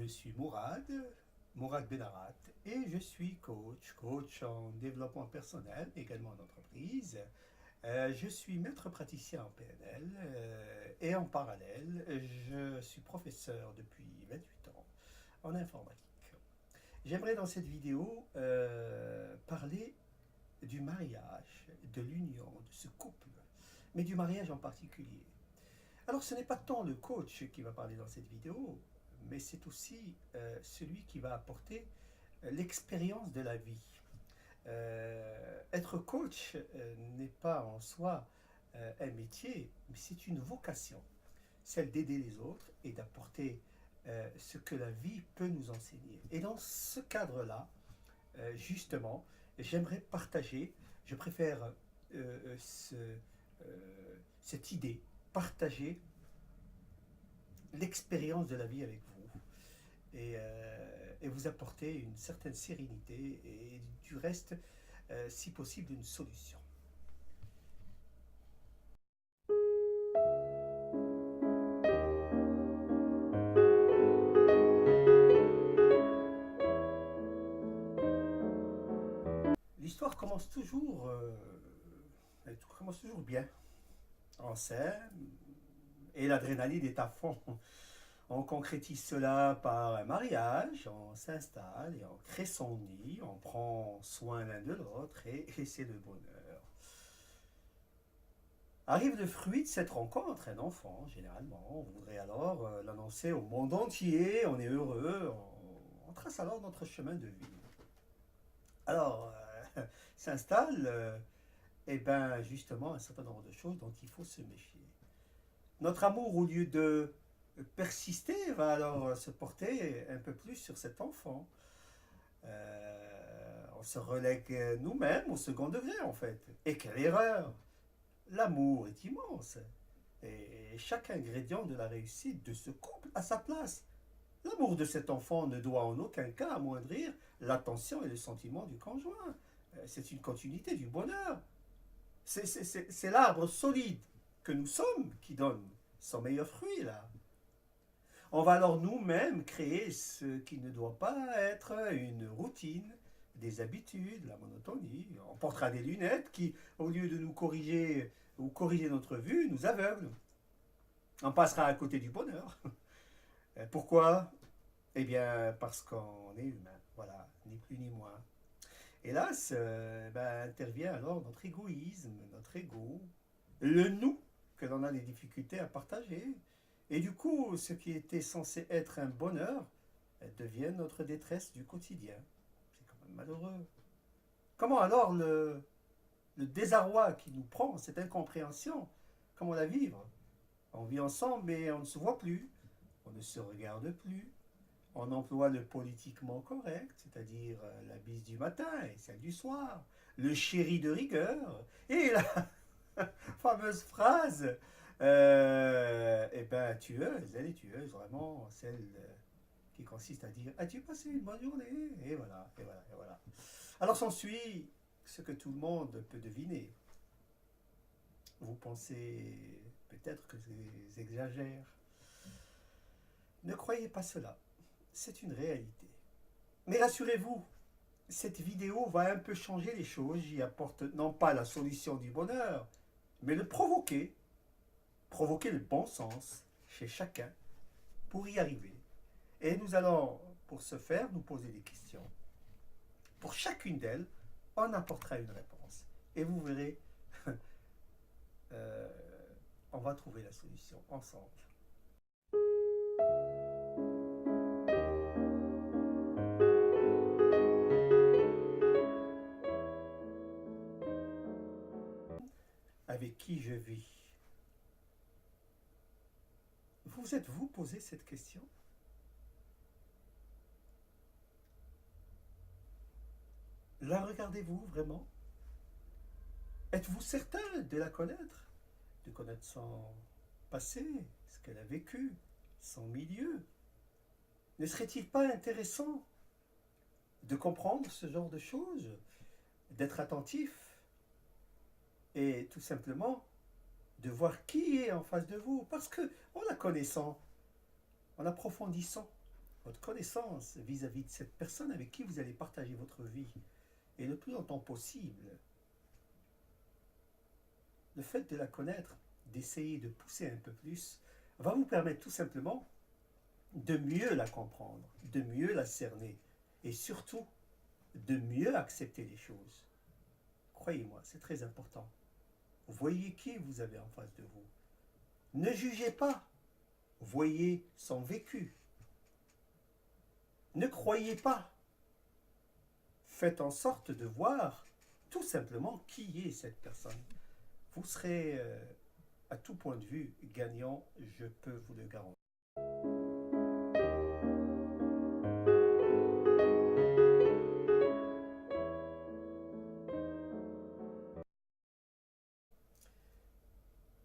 suis Mourad Benarat, et je suis coach en développement personnel, également en entreprise. Je suis maître praticien en PNL et en parallèle, je suis professeur depuis 28 ans en informatique. J'aimerais dans cette vidéo parler du mariage, de l'union, de ce couple, mais du mariage en particulier. Alors ce n'est pas tant le coach qui va parler dans cette vidéo, mais c'est aussi celui qui va apporter l'expérience de la vie. Être coach n'est pas en soi un métier, mais c'est une vocation, celle d'aider les autres et d'apporter ce que la vie peut nous enseigner. Et dans ce cadre-là, justement, j'aimerais partager, je préfère ce, cette idée, partager l'expérience de la vie avec vous et vous apporter une certaine sérénité et du reste, si possible, une solution. L'histoire commence toujours bien, en scène, et l'adrénaline est à fond. On concrétise cela par un mariage, on s'installe et on crée son nid, on prend soin l'un de l'autre et c'est le bonheur. Arrive le fruit de cette rencontre, un enfant généralement. On voudrait alors l'annoncer au monde entier, on est heureux, on trace alors notre chemin de vie. Alors, s'installe, et ben justement un certain nombre de choses dont il faut se méfier. Notre amour, au lieu de persister, va alors se porter un peu plus sur cet enfant. On se relègue nous-mêmes au second degré en fait. Et quelle erreur! L'amour est immense. Et chaque ingrédient de la réussite de ce couple a sa place. L'amour de cet enfant ne doit en aucun cas amoindrir l'attention et le sentiment du conjoint. C'est une continuité du bonheur. C'est l'arbre solide que nous sommes qui donne son meilleur fruit là. On va alors nous-mêmes créer ce qui ne doit pas être une routine, des habitudes, la monotonie. On portera des lunettes qui, au lieu de nous corriger ou corriger notre vue, nous aveuglent. On passera à côté du bonheur. Pourquoi? Eh bien, parce qu'on est humain. Voilà, ni plus ni moins. Hélas, intervient alors notre égoïsme, notre ego, le nous que l'on a des difficultés à partager. Et du coup, ce qui était censé être un bonheur devient notre détresse du quotidien. C'est quand même malheureux. Comment alors le désarroi qui nous prend, cette incompréhension, comment la vivre? On vit ensemble mais on ne se voit plus, on ne se regarde plus, on emploie le politiquement correct, c'est-à-dire la bise du matin et celle du soir, le chéri de rigueur, et la fameuse phrase tueuse, elle est tueuse, vraiment, celle qui consiste à dire as-tu passé une bonne journée? Et voilà, et voilà, et voilà. Alors s'ensuit ce que tout le monde peut deviner. Vous pensez peut-être que j'exagère. Ne croyez pas cela. C'est une réalité. Mais rassurez-vous, cette vidéo va un peu changer les choses. J'y apporte non pas la solution du bonheur, mais le provoquer le bon sens chez chacun pour y arriver. Et nous allons, pour ce faire, nous poser des questions. Pour chacune d'elles, on apportera une réponse. Et vous verrez, euh, on va trouver la solution ensemble. Avec qui je vis? Vous êtes-vous posé cette question? La regardez-vous vraiment? Êtes-vous certain de la connaître? De connaître son passé, ce qu'elle a vécu, son milieu? Ne serait-il pas intéressant de comprendre ce genre de choses, d'être attentif et tout simplement de voir qui est en face de vous? Parce que en la connaissant, en approfondissant, votre connaissance vis-à-vis de cette personne avec qui vous allez partager votre vie, et le plus longtemps possible, le fait de la connaître, d'essayer de pousser un peu plus, va vous permettre tout simplement de mieux la comprendre, de mieux la cerner, et surtout de mieux accepter les choses. Croyez-moi, c'est très important. Voyez qui vous avez en face de vous. Ne jugez pas. Voyez son vécu. Ne croyez pas. Faites en sorte de voir tout simplement qui est cette personne. Vous serez à tout point de vue gagnant, je peux vous le garantir.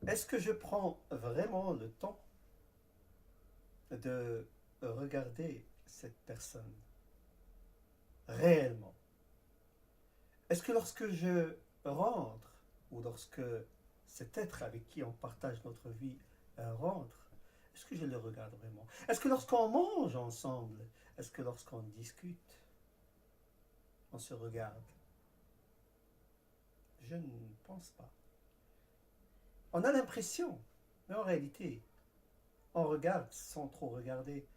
Est-ce que je prends vraiment le temps de regarder cette personne réellement? Est-ce que lorsque je rentre, ou lorsque cet être avec qui on partage notre vie rentre, est-ce que je le regarde vraiment? Est-ce que lorsqu'on mange ensemble, est-ce que lorsqu'on discute, on se regarde? Je ne pense pas. On a l'impression, mais en réalité, on regarde sans trop regarder.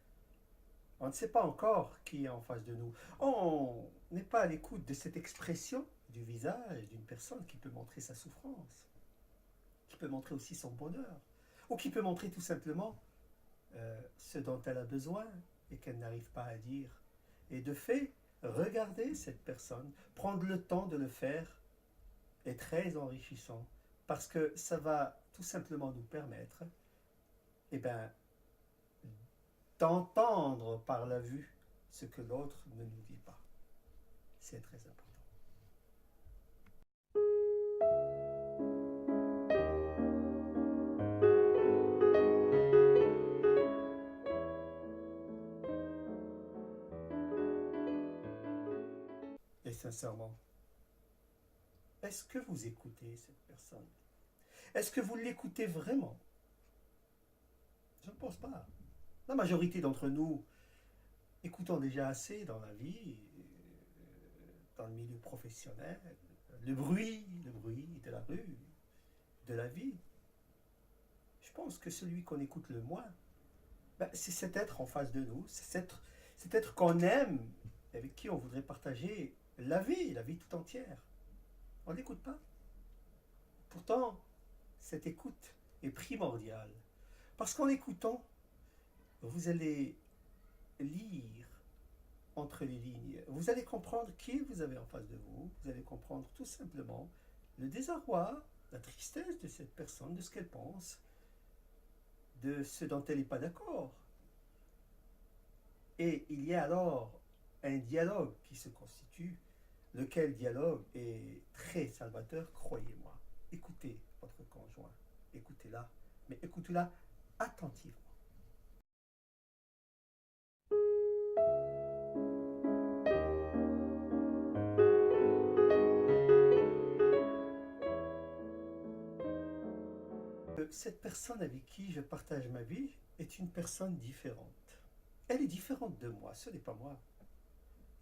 On ne sait pas encore qui est en face de nous. On n'est pas à l'écoute de cette expression du visage d'une personne qui peut montrer sa souffrance, qui peut montrer aussi son bonheur, ou qui peut montrer tout simplement ce dont elle a besoin et qu'elle n'arrive pas à dire. Et de fait, regarder cette personne, prendre le temps de le faire, est très enrichissant parce que ça va tout simplement nous permettre eh ben, d'entendre par la vue ce que l'autre ne nous dit pas. C'est très important. Et sincèrement, est-ce que vous écoutez cette personne? Est-ce que vous l'écoutez vraiment? Je ne pense pas. La majorité d'entre nous écoutons déjà assez dans la vie, dans le milieu professionnel, le bruit de la rue, de la vie. Je pense que celui qu'on écoute le moins, ben, c'est cet être en face de nous, c'est cet être qu'on aime, avec qui on voudrait partager la vie tout entière. On ne l'écoute pas. Pourtant, cette écoute est primordiale. Parce qu'en écoutant, vous allez lire entre les lignes. Vous allez comprendre qui vous avez en face de vous. Vous allez comprendre tout simplement le désarroi, la tristesse de cette personne, de ce qu'elle pense, de ce dont elle n'est pas d'accord. Et il y a alors un dialogue qui se constitue, lequel dialogue est très salvateur, croyez-moi. Écoutez votre conjoint, écoutez-la, mais écoutez-la attentivement. Cette personne avec qui je partage ma vie est une personne différente. Elle est différente de moi, ce n'est pas moi.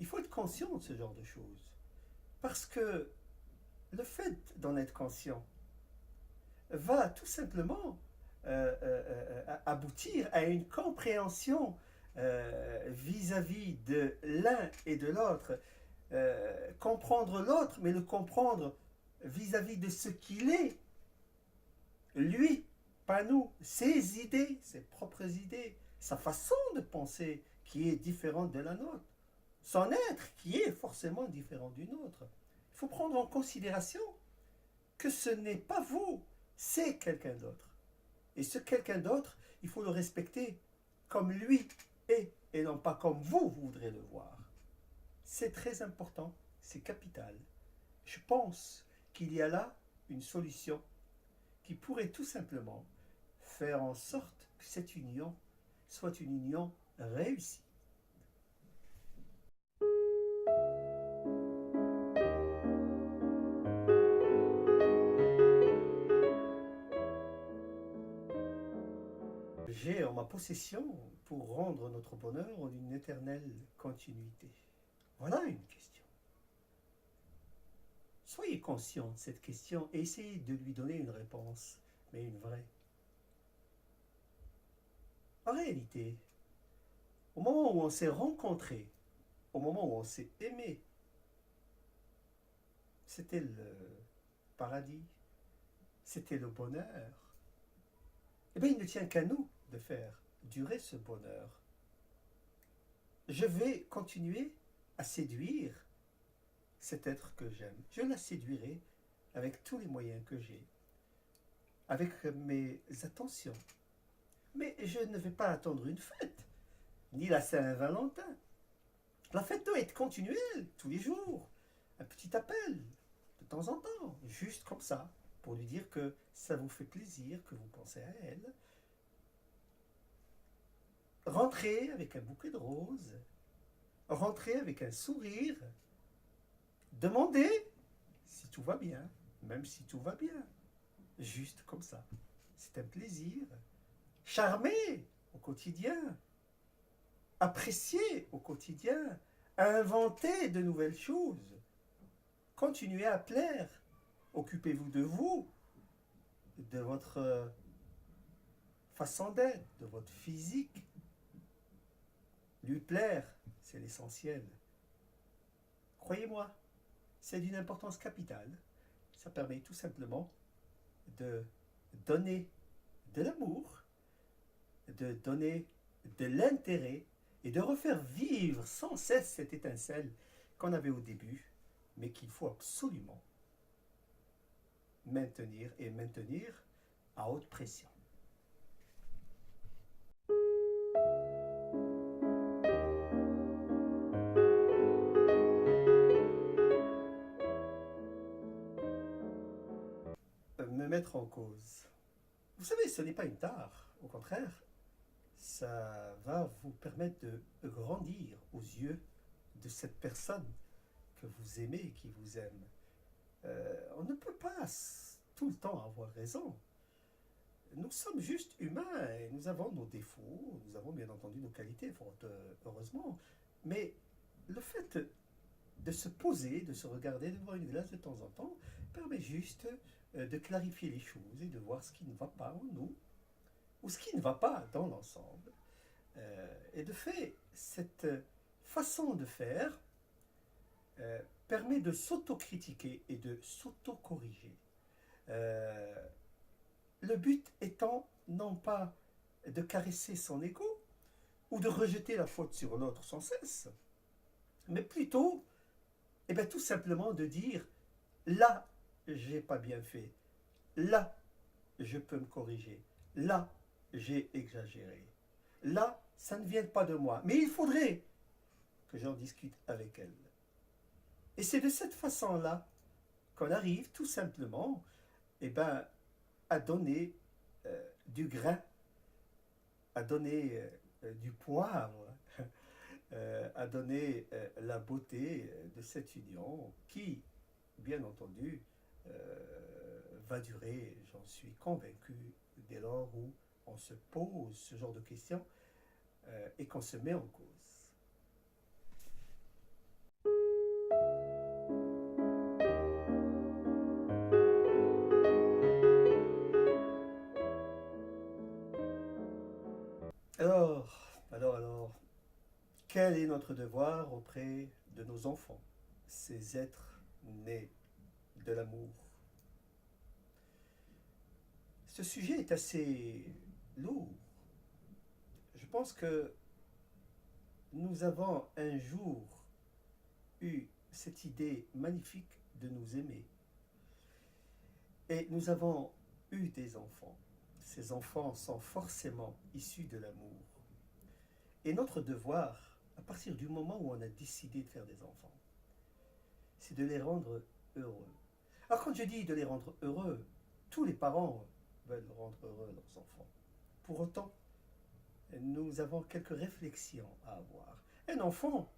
Il faut être conscient de ce genre de choses. Parce que le fait d'en être conscient va tout simplement aboutir à une compréhension vis-à-vis de l'un et de l'autre. Comprendre l'autre, mais le comprendre vis-à-vis de ce qu'il est. Lui, pas nous, ses idées, ses propres idées, sa façon de penser qui est différente de la nôtre, son être qui est forcément différent du nôtre. Il faut prendre en considération que ce n'est pas vous, c'est quelqu'un d'autre. Et ce quelqu'un d'autre, il faut le respecter comme lui est, et non pas comme vous voudrez le voir. C'est très important, c'est capital. Je pense qu'il y a là une solution qui pourrait tout simplement faire en sorte que cette union soit une union réussie. J'ai en ma possession pour rendre notre bonheur en une éternelle continuité? Voilà une question. Soyez conscient de cette question et essayez de lui donner une réponse, mais une vraie. En réalité, au moment où on s'est rencontrés, au moment où on s'est aimé, c'était le paradis, c'était le bonheur. Eh bien, il ne tient qu'à nous de faire durer ce bonheur. Je vais continuer à séduire cet être que j'aime. Je la séduirai avec tous les moyens que j'ai, avec mes attentions. Mais je ne vais pas attendre une fête, ni la Saint-Valentin. La fête doit être continuelle, tous les jours. Un petit appel, de temps en temps, juste comme ça, pour lui dire que ça vous fait plaisir, que vous pensez à elle. Rentrez avec un bouquet de roses, rentrez avec un sourire, demandez si tout va bien, même si tout va bien, juste comme ça. C'est un plaisir. Charmez au quotidien, appréciez au quotidien, inventez de nouvelles choses, continuez à plaire, occupez-vous de vous, de votre façon d'être, de votre physique. Lui plaire, c'est l'essentiel. Croyez-moi, c'est d'une importance capitale. Ça permet tout simplement de donner de l'amour, de donner de l'intérêt et de refaire vivre sans cesse cette étincelle qu'on avait au début, mais qu'il faut absolument maintenir et maintenir à haute pression. Me mettre en cause. Vous savez, ce n'est pas une tare, au contraire, ça va vous permettre de grandir aux yeux de cette personne que vous aimez et qui vous aime. On ne peut pas tout le temps avoir raison. Nous sommes juste humains et nous avons nos défauts, nous avons bien entendu nos qualités, fort heureusement. Mais le fait de se poser, de se regarder devant une glace de temps en temps, permet juste de clarifier les choses et de voir ce qui ne va pas en nous, ou ce qui ne va pas dans l'ensemble. Et de fait, cette façon de faire permet de s'autocritiquer et de s'auto-corriger. Le but étant non pas de caresser son ego ou de rejeter la faute sur l'autre sans cesse, mais plutôt, tout simplement de dire là, j'ai pas bien fait, là, je peux me corriger, là, j'ai exagéré, là, ça ne vient pas de moi, mais il faudrait que j'en discute avec elle. Et c'est de cette façon-là qu'on arrive tout simplement à donner du grain, à donner du poivre, à donner la beauté de cette union qui, bien entendu, va durer, j'en suis convaincu, dès lors où on se pose ce genre de questions et qu'on se met en cause. Alors, quel est notre devoir auprès de nos enfants, ces êtres nés de l'amour? Ce sujet est assez lourd. Je pense que nous avons un jour eu cette idée magnifique de nous aimer. Et nous avons eu des enfants. Ces enfants sont forcément issus de l'amour. Et notre devoir, à partir du moment où on a décidé de faire des enfants, c'est de les rendre heureux. Alors quand je dis de les rendre heureux, tous les parents veulent rendre heureux leurs enfants. Pour autant, nous avons quelques réflexions à avoir. Un enfant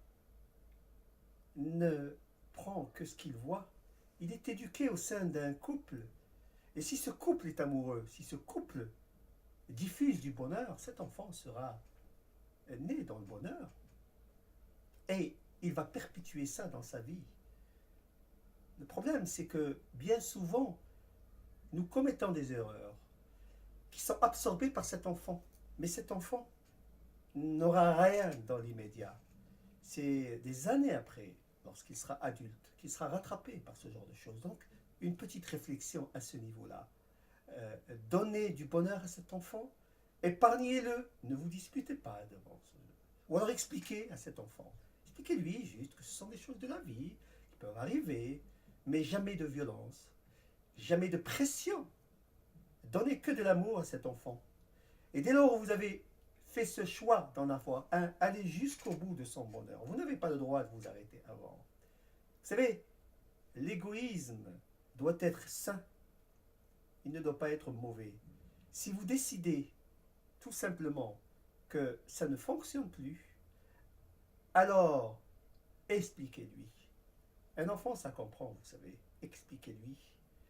ne prend que ce qu'il voit. Il est éduqué au sein d'un couple. Et si ce couple est amoureux, si ce couple diffuse du bonheur, cet enfant sera né dans le bonheur. Et il va perpétuer ça dans sa vie. Le problème, c'est que bien souvent, nous commettons des erreurs qui sont absorbées par cet enfant. Mais cet enfant n'aura rien dans l'immédiat. C'est des années après, lorsqu'il sera adulte, qu'il sera rattrapé par ce genre de choses. Donc, une petite réflexion à ce niveau-là. Donnez du bonheur à cet enfant, épargnez-le, ne vous disputez pas devant ce... Ou alors expliquez à cet enfant. Expliquez-lui juste que ce sont des choses de la vie qui peuvent arriver, mais jamais de violence, jamais de pression. Donnez que de l'amour à cet enfant. Et dès lors où vous avez fait ce choix d'en avoir un, allez jusqu'au bout de son bonheur. Vous n'avez pas le droit de vous arrêter avant. Vous savez, l'égoïsme doit être sain. Il ne doit pas être mauvais. Si vous décidez tout simplement que ça ne fonctionne plus, alors expliquez-lui. Un enfant, ça comprend, vous savez. Expliquez-lui.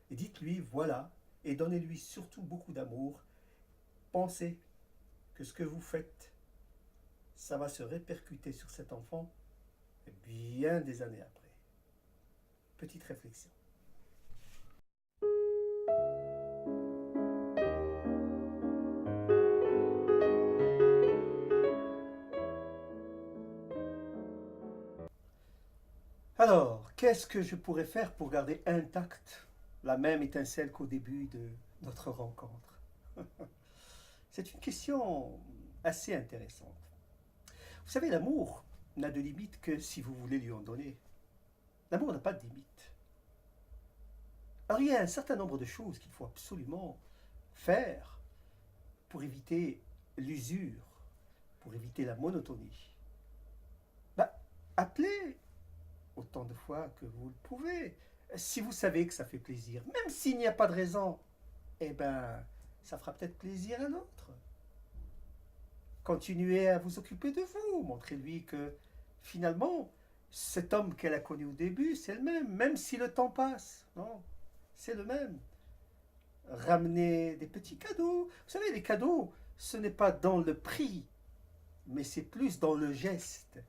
Et dites-lui, voilà, et donnez-lui surtout beaucoup d'amour. Pensez que ce que vous faites, ça va se répercuter sur cet enfant bien des années après. Petite réflexion. Alors, qu'est-ce que je pourrais faire pour garder intacte la même étincelle qu'au début de notre rencontre? C'est une question assez intéressante. Vous savez, l'amour n'a de limite que si vous voulez lui en donner. L'amour n'a pas de limite. Alors, il y a un certain nombre de choses qu'il faut absolument faire pour éviter l'usure, pour éviter la monotonie. Bah, appelez autant de fois que vous le pouvez. Si vous savez que ça fait plaisir, même s'il n'y a pas de raison, eh ben, ça fera peut-être plaisir à un autre. Continuez à vous occuper de vous. Montrez-lui que finalement, cet homme qu'elle a connu au début, c'est le même, même si le temps passe. Non, c'est le même. Ramenez des petits cadeaux. Vous savez, les cadeaux, ce n'est pas dans le prix, mais c'est plus dans le geste.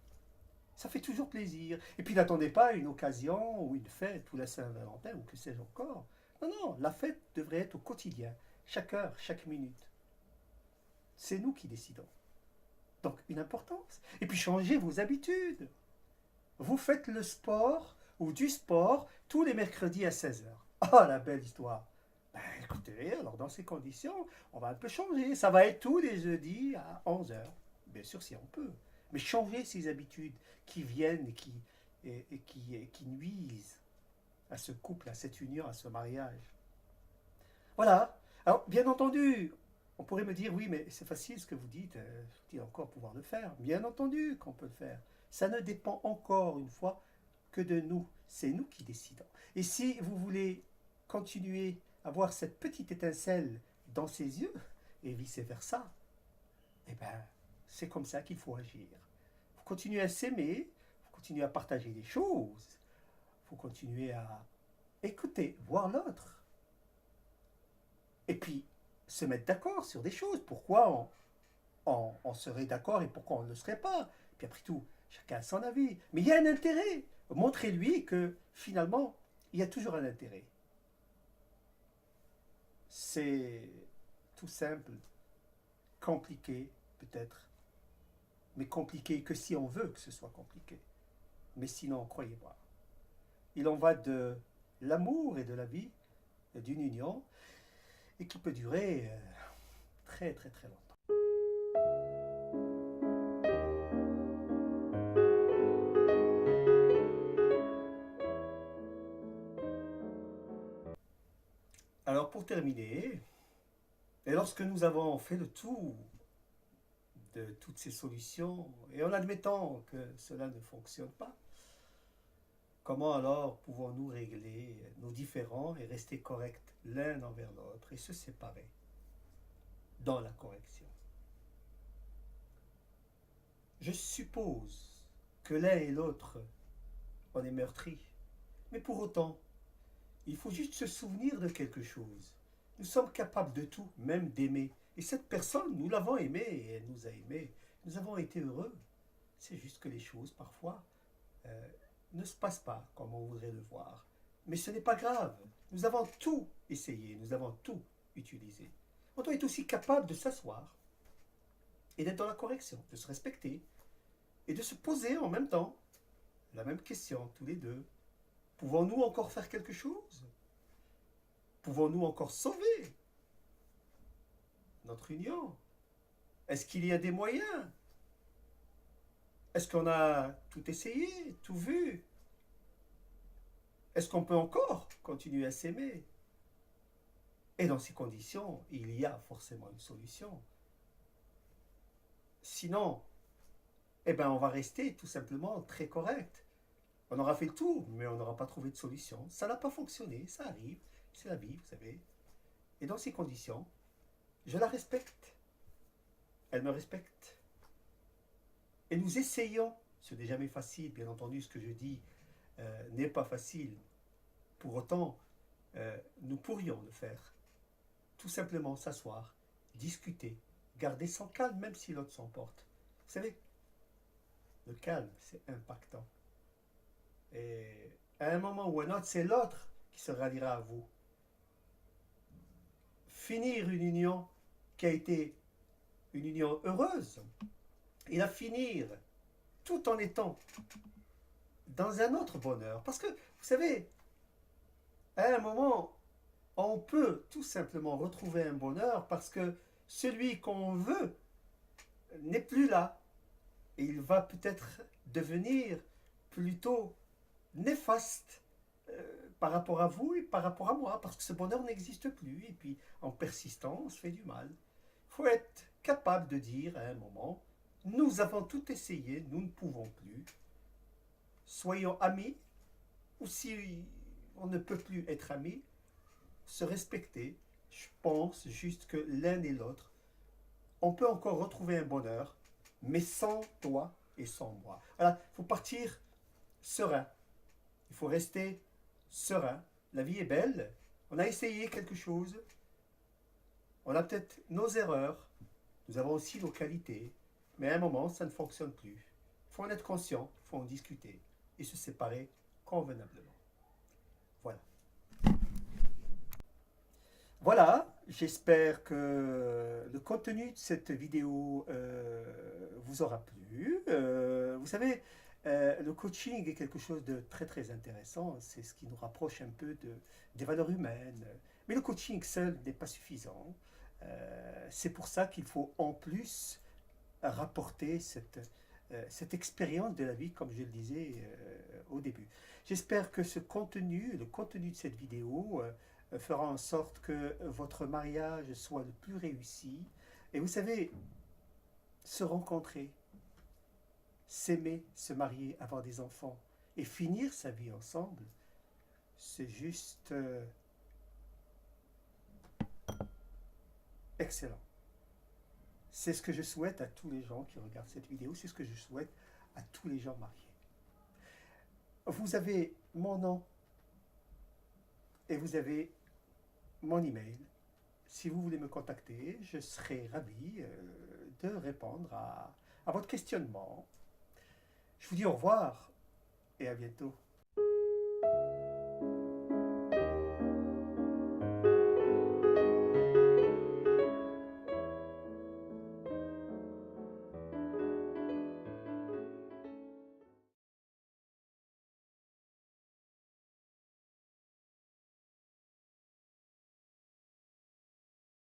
Ça fait toujours plaisir. Et puis n'attendez pas une occasion ou une fête ou la Saint-Valentin ou que sais-je encore. Non, non, la fête devrait être au quotidien, chaque heure, chaque minute. C'est nous qui décidons. Donc une importance. Et puis changez vos habitudes. Vous faites le sport ou du sport tous les mercredis à 16 heures. Oh, la belle histoire. Ben, écoutez, alors dans ces conditions, on va un peu changer. Ça va être tous les jeudis à 11 heures. Bien sûr, si on peut. Mais changer ces habitudes qui viennent et qui nuisent à ce couple, à cette union, à ce mariage. Voilà. Alors, bien entendu, on pourrait me dire, oui, mais c'est facile ce que vous dites, faut-il encore pouvoir le faire? Bien entendu qu'on peut le faire. Ça ne dépend encore une fois que de nous. C'est nous qui décidons. Et si vous voulez continuer à voir cette petite étincelle dans ses yeux, et vice-versa, eh bien, c'est comme ça qu'il faut agir. Il faut continuer à s'aimer, il faut continuer à partager des choses, il faut continuer à écouter, voir l'autre. Et puis, se mettre d'accord sur des choses. Pourquoi on serait d'accord et pourquoi on ne le serait pas? Puis après tout, chacun a son avis. Mais il y a un intérêt. Montrez-lui que finalement, il y a toujours un intérêt. C'est tout simple, compliqué peut-être, mais compliqué que si on veut que ce soit compliqué. Mais sinon, croyez-moi, il en va de l'amour et de la vie, d'une union, et qui peut durer très très très longtemps. Alors pour terminer, et lorsque nous avons fait le tour de toutes ces solutions, et en admettant que cela ne fonctionne pas, comment alors pouvons-nous régler nos différends et rester corrects l'un envers l'autre et se séparer dans la correction? Je suppose que l'un et l'autre, on est meurtris, mais pour autant, il faut juste se souvenir de quelque chose. Nous sommes capables de tout, même d'aimer. Et cette personne, nous l'avons aimée et elle nous a aimés. Nous avons été heureux. C'est juste que les choses, parfois, ne se passent pas comme on voudrait le voir. Mais ce n'est pas grave. Nous avons tout essayé, nous avons tout utilisé. On doit être aussi capable de s'asseoir et d'être dans la correction, de se respecter et de se poser en même temps la même question tous les deux. Pouvons-nous encore faire quelque chose? Pouvons-nous encore sauver notre union? Est-ce qu'il y a des moyens? Est-ce qu'on a tout essayé, tout vu? Est-ce qu'on peut encore continuer à s'aimer? Et dans ces conditions, il y a forcément une solution. Sinon, eh ben, on va rester tout simplement très correct. On aura fait le tour, mais on n'aura pas trouvé de solution. Ça n'a pas fonctionné, ça arrive, c'est la vie, vous savez. Et dans ces conditions, je la respecte. Elle me respecte. Et nous essayons, ce n'est jamais facile, bien entendu, ce que je dis n'est pas facile. Pour autant, nous pourrions le faire. Tout simplement s'asseoir, discuter, garder son calme, même si l'autre s'emporte. Vous savez, le calme, c'est impactant. Et à un moment ou un autre, c'est l'autre qui se ralliera à vous. Finir une union qui a été une union heureuse, et la finir tout en étant dans un autre bonheur. Parce que, vous savez, à un moment, on peut tout simplement retrouver un bonheur parce que celui qu'on veut n'est plus là. Et il va peut-être devenir plutôt néfaste par rapport à vous et par rapport à moi, parce que ce bonheur n'existe plus. Et puis, en persistant, on se fait du mal. Il faut être capable de dire à un moment, nous avons tout essayé, nous ne pouvons plus. Soyons amis, ou si on ne peut plus être amis, se respecter. Je pense juste que l'un et l'autre, on peut encore retrouver un bonheur, mais sans toi et sans moi. Voilà, il faut partir serein. Il faut rester serein. La vie est belle. On a essayé quelque chose. On a peut-être nos erreurs. Nous avons aussi nos qualités. Mais à un moment, ça ne fonctionne plus. Il faut en être conscient. Il faut en discuter. Et se séparer convenablement. Voilà. Voilà, j'espère que le contenu de cette vidéo vous aura plu. Vous savez, le coaching est quelque chose de très très intéressant. C'est ce qui nous rapproche un peu des valeurs humaines. Mais le coaching seul n'est pas suffisant. C'est pour ça qu'il faut en plus rapporter cette expérience de la vie, comme je le disais au début. J'espère que ce contenu, le contenu de cette vidéo, fera en sorte que votre mariage soit le plus réussi. Et vous savez, se rencontrer, s'aimer, se marier, avoir des enfants et finir sa vie ensemble, c'est juste excellent. C'est ce que je souhaite à tous les gens qui regardent cette vidéo, c'est ce que je souhaite à tous les gens mariés. Vous avez mon nom et vous avez mon email. Si vous voulez me contacter, je serai ravi de répondre à votre questionnement. Je vous dis au revoir et à bientôt.